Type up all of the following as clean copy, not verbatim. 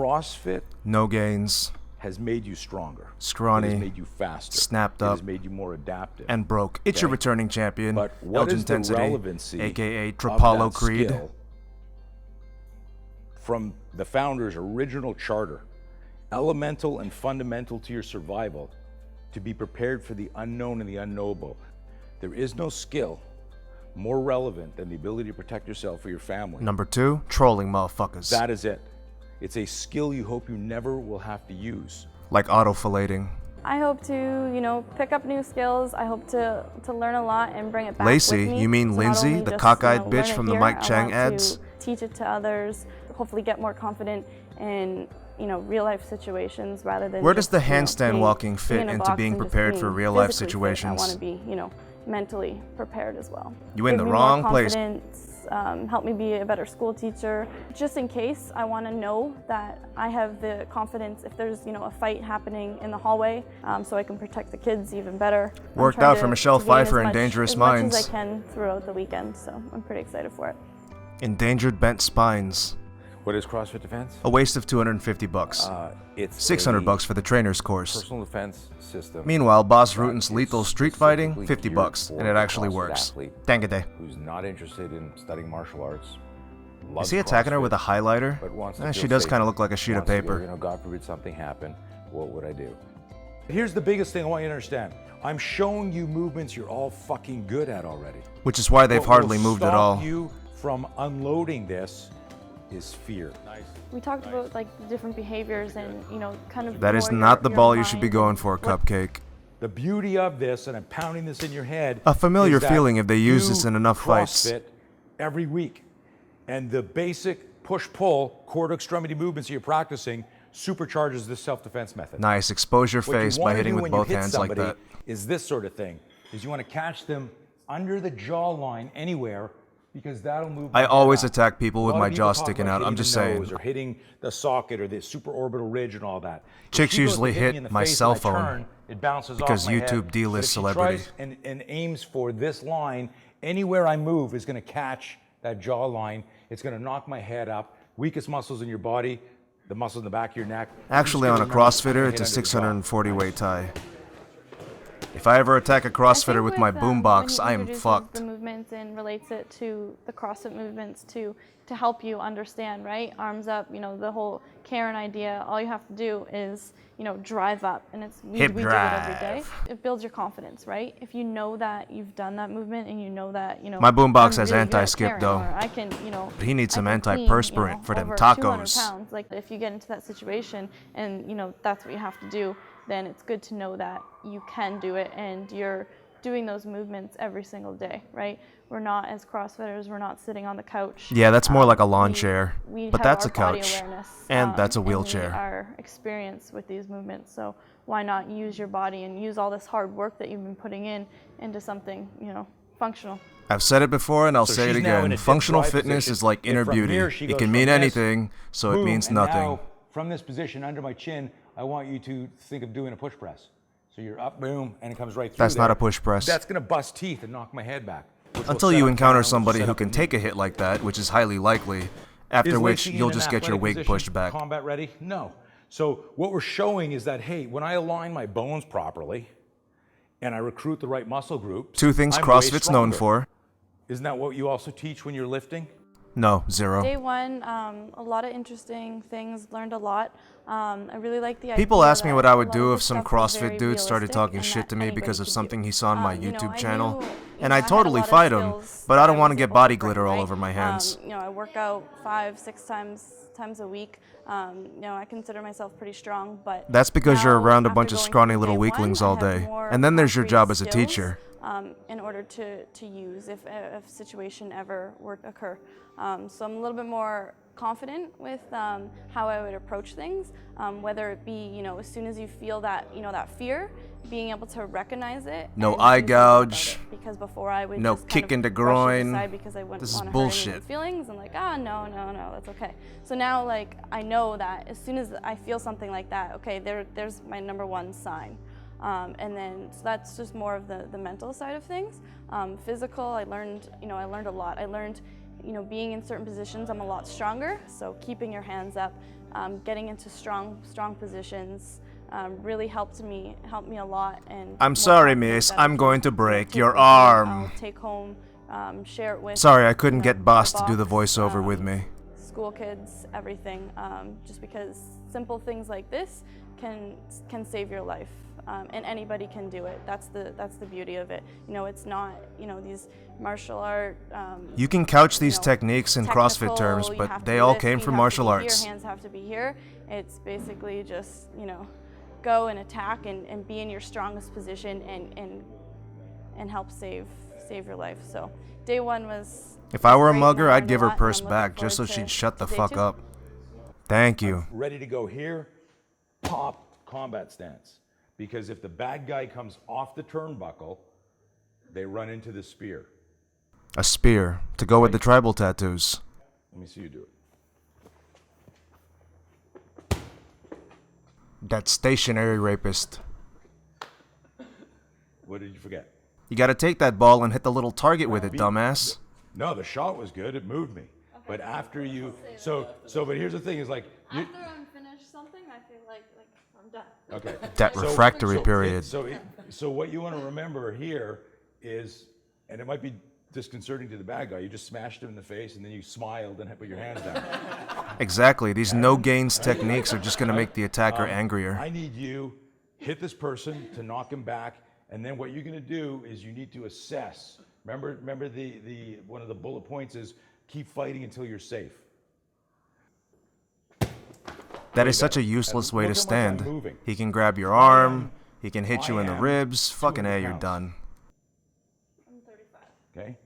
CrossFit, no gains, has made you stronger. Scrawny, it has made you faster. Snapped it up, has made you more adaptive. and broke. It's your returning champion, But what Elgin is the Intensity, relevancy aka of Trapallo that Creed? skill from the founder's original charter, elemental and fundamental to your survival, to be prepared for the unknown and the unknowable? There is no skill more relevant than the ability to protect yourself or your family. Number 2, trolling motherfuckers. That is it. It's a skill you hope you never will have to use. Like auto-fillating. I hope to, pick up new skills. I hope to learn a lot and bring it back Lacey, with me. you mean So Lindsay, the cockeyed bitch from the Mike Chang ads? Teach it to others, hopefully get more confident in, real life situations rather than Where does the just, handstand walking fit into being prepared for real life situations? I want to be, mentally prepared as well. You in the wrong place. Help me be a better school teacher. Just in case, I want to know that I have the confidence if there's, a fight happening in the hallway, so I can protect the kids even better. Worked out for Michelle Pfeiffer in Dangerous Minds. As much as I can throughout the weekend, so I'm pretty excited for it. Endangered bent spines. What is CrossFit Defense? A waste of $250. It's $600 for the trainer's course. Personal defense system. Meanwhile, Boss Rutan's lethal street fighting, $50, and it actually works. Dang it day. Who's not interested in studying martial arts. Is he attacking her with a highlighter? She does kind of look like a sheet of paper. God forbid something happened, what would I do? Here's the biggest thing I want you to understand. I'm showing you movements you're all fucking good at already. Which is why they've hardly moved at all. What will stop you from unloading this is fear. We talked about the different behaviors and kind of. That is not the ball you should be going for, Cupcake. The beauty of this, and I'm pounding this in your head. A familiar feeling if they use this in enough fights. CrossFit every week, and the basic push-pull core to extremity movements you're practicing supercharges this self-defense method. Nice, expose your face by hitting with both hands like that. Is this sort of thing? Is you want to catch them under the jawline anywhere. Because that'll move. I always attack people with my jaw sticking out. I'm just saying. Or hitting the socket or the supraorbital ridge and all that. Chicks usually hit my cell phone it bounces because off my YouTube head. delists celebrity. And aims for this line. Anywhere I move is going to catch that jaw line. It's going to knock my head up. Weakest muscles in your body, the muscles in the back of your neck. Actually, on a CrossFitter, it's a 640 weight tie. If I ever attack a CrossFitter with my boombox, I am fucked. The movements and relates it to the CrossFit movements to help you understand, right? Arms up, the whole Karen idea. All you have to do is, drive up, and we do it every day. It builds your confidence, right? If you know that you've done that movement and you know that, my boombox has really anti-skip though. I can, But he needs some antiperspirant for them over tacos. 200 pounds. Like if you get into that situation and that's what you have to do, then it's good to know that you can do it and you're doing those movements every single day, right? We're not, as CrossFitters, we're not sitting on the couch. Yeah, that's more like a lawn chair, but have that's our a couch, body awareness, and that's a and wheelchair. our experience with these movements, so why not use your body and use all this hard work that you've been putting into something, functional. I've said it before and I'll say it again. Functional fitness is like inner beauty. It can mean anything, so it means nothing. Now, from this position under my chin, I want you to think of doing a push press. So you're up, boom, and it comes right through. That's not a push press. That's going to bust teeth and knock my head back. Until you encounter somebody who can take a hit like that, which is highly likely, after which you'll just get your wig pushed back. Combat ready? No. So what we're showing is that, hey, when I align my bones properly and I recruit the right muscle groups, two things CrossFit's known for. Isn't that what you also teach when you're lifting? No, zero. Day one, a lot of interesting things, learned a lot. I really like the idea. People ask me what I would do if some CrossFit dude started talking shit to me because of something he saw on my YouTube channel. And I totally fight him, but I don't want to get body glitter all over my hands. I work out 5-6 times a week. I consider myself pretty strong, but that's because you're around a bunch of scrawny little weaklings all day. And then there's your job as a teacher. In order to use if a situation ever were to occur. So I'm a little bit more confident with how I would approach things, whether it be, as soon as you feel that, that fear, being able to recognize it. No eye gouge. Because before I would no just kick in the groin. Because I wouldn't this is want to bullshit. hurt anyone's feelings and no, that's okay. So now I know that as soon as I feel something like that, okay, there's my number one sign. And then so that's just more of the mental side of things. Physical, I learned a lot. I learned, being in certain positions, I'm a lot stronger. So keeping your hands up, getting into strong positions really helped me a lot. And I'm sorry, miss. I'm going to break your arm. I'll take home, share it with. Sorry, I couldn't get Boss to do the voiceover with me. School kids, everything. Just because simple things like this can save your life, and anybody can do it. That's the beauty of it. You know, it's not, you know, these martial art. You can couch these techniques in CrossFit terms, but they all came from martial arts. Your hands have to be here. It's basically just, you know, go and attack and be in your strongest position and help save your life. So day one was. If I were a mugger, I'd give her purse back just so she'd shut the fuck up. Thank you. Ready to go here, pop, combat stance. Because if the bad guy comes off the turnbuckle, they run into the spear. A spear, to go with the tribal tattoos. Let me see you do it. That stationary rapist. What did you forget? You gotta take that ball and hit the little target with it, dumbass. No, the shot was good. It moved me. Okay. But after you, but here's the thing: is like after I'm finished something, I feel like I'm done. Okay. That refractory period. So what you want to remember here is, and it might be disconcerting to the bad guy. You just smashed him in the face, and then you smiled and put your hands down. Exactly. These no gains techniques are just gonna make the attacker angrier. I need you hit this person to knock him back, and then what you're gonna do is you need to assess. Remember the one of the bullet points is keep fighting until you're safe. That is such a useless way to stand. He can grab your arm, he can hit you in the ribs, fucking A, you're done. I'm 35. Okay?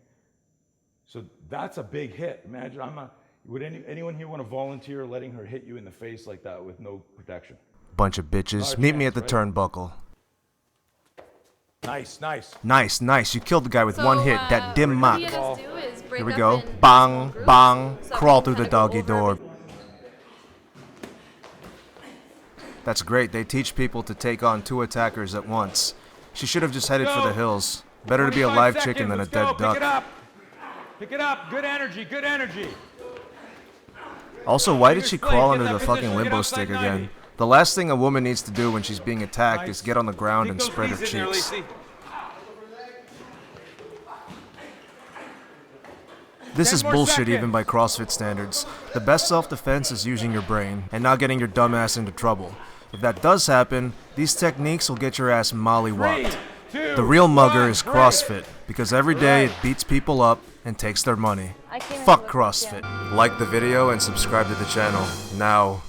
So that's a big hit. Imagine, would anyone here want to volunteer letting her hit you in the face like that with no protection? Bunch of bitches. Meet me at the turnbuckle. Nice, nice. Nice, nice. You killed the guy with one hit, that dim mop. Here we go. Bang, bang. Crawl through the doggy door. That's great. They teach people to take on 2 attackers at once. She should have just headed for the hills. Better to be a live chicken than a dead duck. Pick it up. Pick it up. Good energy, good energy. Also, why did she crawl under the fucking limbo stick again? The last thing a woman needs to do when she's being attacked is get on the ground and spread her cheeks. This is bullshit even by CrossFit standards. The best self-defense is using your brain and not getting your dumb ass into trouble. If that does happen, these techniques will get your ass mollywopped. The real mugger is CrossFit, because every day it beats people up and takes their money. Fuck CrossFit. Like the video and subscribe to the channel. Now.